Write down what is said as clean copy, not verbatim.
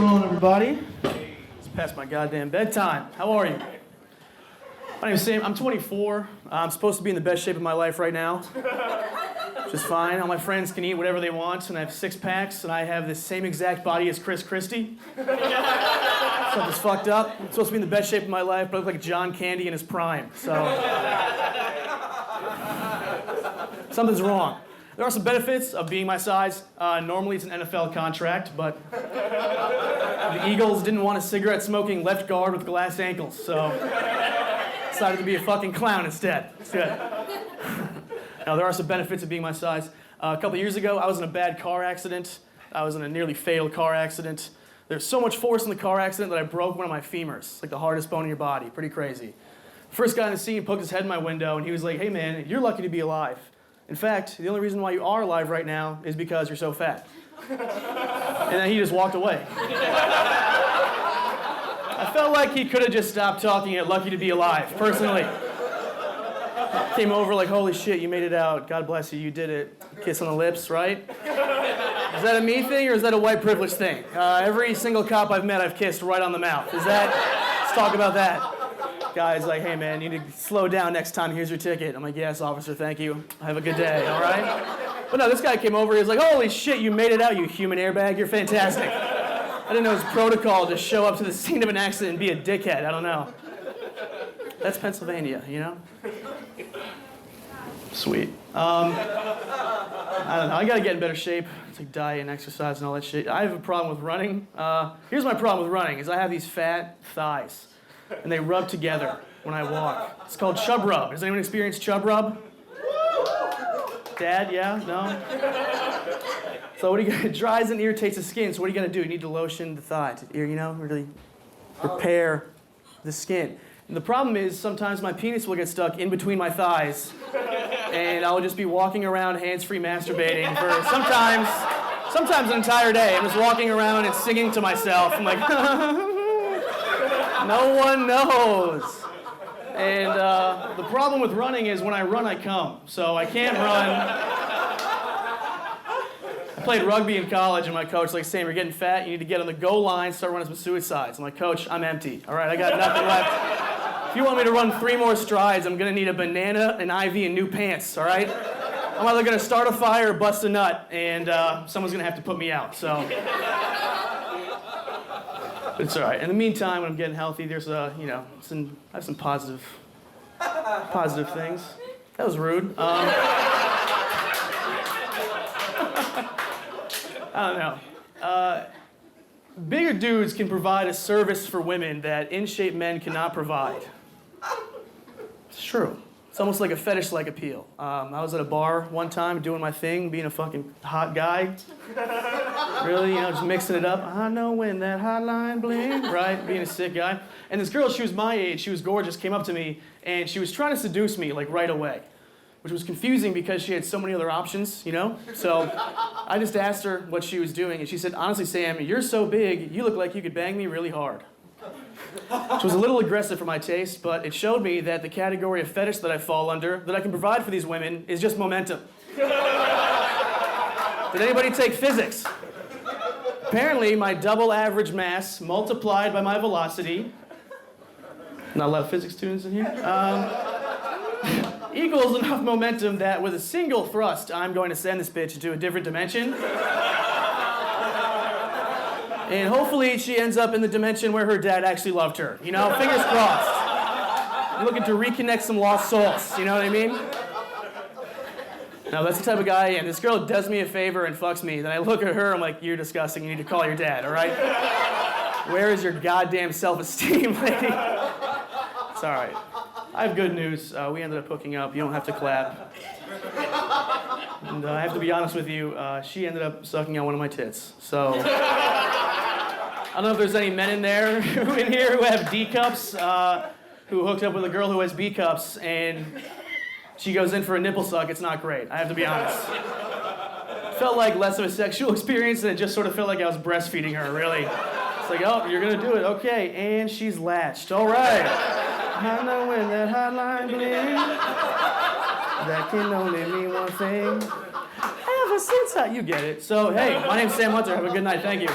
going on, everybody? It's past my goddamn bedtime. How are you? My name is Sam. I'm 24. I'm supposed to be in the best shape of my life right now. Just fine. All my friends can eat whatever they want, and I have 6 packs, and I have the same exact body as Chris Christie. Something's fucked up. I'm supposed to be in the best shape of my life, but I look like John Candy in his prime. So something's wrong. There are some benefits of being my size. Normally it's an NFL contract, but the Eagles didn't want a cigarette-smoking left guard with glass ankles, so decided to be a fucking clown instead. It's good. Now, there are some benefits of being my size. A couple years ago, I was in a bad car accident. I was in a nearly fatal car accident. There's so much force in the car accident that I broke one of my femurs, like the hardest bone in your body. Pretty crazy. First guy on the scene poked his head in my window, and he was like, "Hey man, you're lucky to be alive. In fact, the only reason why you are alive right now is because you're so fat." And then he just walked away. I felt like he could have just stopped talking at lucky to be alive, personally. Came over like, "Holy shit, you made it out. God bless you, you did it." Kiss on the lips, right? Is that a me thing or is that a white privilege thing? Every single cop I've met, I've kissed right on the mouth. Let's talk about that. Guy's like, "Hey man, you need to slow down next time, here's your ticket." I'm like, "Yes, officer, thank you. Have a good day, all right?" But no, this guy came over, he was like, "Holy shit, you made it out, you human airbag, you're fantastic." I didn't know his protocol to show up to the scene of an accident and be a dickhead, I don't know. That's Pennsylvania, you know? Sweet. I don't know, I gotta get in better shape. It's like diet and exercise and all that shit. I have a problem with running. Here's my problem with running, is I have these fat thighs. And they rub together when I walk. It's called chub rub. Has anyone experienced chub rub? Dad, yeah? No? So what do you it dries and irritates the skin, so what are you gonna do? You need to lotion the thigh to, you know, really repair the skin. And the problem is sometimes my penis will get stuck in between my thighs and I'll just be walking around hands-free masturbating for sometimes an entire day. I'm just walking around and singing to myself. I'm like, no one knows. And the problem with running is when I run, I come. So I can't run. I played rugby in college, and my coach like, "Sam, you're getting fat. You need to get on the goal line, start running some suicides." I'm like, "Coach, I'm empty. All right, I got nothing left. If you want me to run 3 more strides, I'm going to need a banana, an IV, and new pants, all right? I'm either going to start a fire or bust a nut, and someone's going to have to put me out, so." It's all right. In the meantime, when I'm getting healthy, there's I have some positive things. That was rude. I don't know. Bigger dudes can provide a service for women that in-shape men cannot provide. It's true. It's almost like a fetish-like appeal. I was at a bar one time doing my thing, being a fucking hot guy. Really, just mixing it up. I know when that hotline bling, right? Being a sick guy. And this girl, she was my age, she was gorgeous, came up to me, and she was trying to seduce me, like, right away. Which was confusing because she had so many other options, So I just asked her what she was doing, and she said, "Honestly, Sam, you're so big, you look like you could bang me really hard." Which was a little aggressive for my taste, but it showed me that the category of fetish that I fall under, that I can provide for these women, is just momentum. Did anybody take physics? Apparently, my double average mass multiplied by my velocity, not a lot of physics students in here, equals enough momentum that with a single thrust, I'm going to send this bitch into a different dimension. And hopefully she ends up in the dimension where her dad actually loved her. Fingers crossed. I'm looking to reconnect some lost souls, you know what I mean? No, that's the type of guy I am. This girl does me a favor and fucks me. Then I look at her, I'm like, "You're disgusting, you need to call your dad, all right? Where is your goddamn self-esteem, lady?" It's all right. I have good news. We ended up hooking up. You don't have to clap. And I have to be honest with you, she ended up sucking on one of my tits. So I don't know if there's any men in there in here who have D cups, who hooked up with a girl who has B cups, and she goes in for a nipple suck. It's not great. I have to be honest. It felt like less of a sexual experience, and it just sort of felt like I was breastfeeding her, really. It's like, "Oh, you're gonna do it. Okay." And she's latched. All right. I know when that hotline bling, that can only mean one thing. Ever since you get it. So, hey, my name's Sam Hunter. Have a good night. Thank you.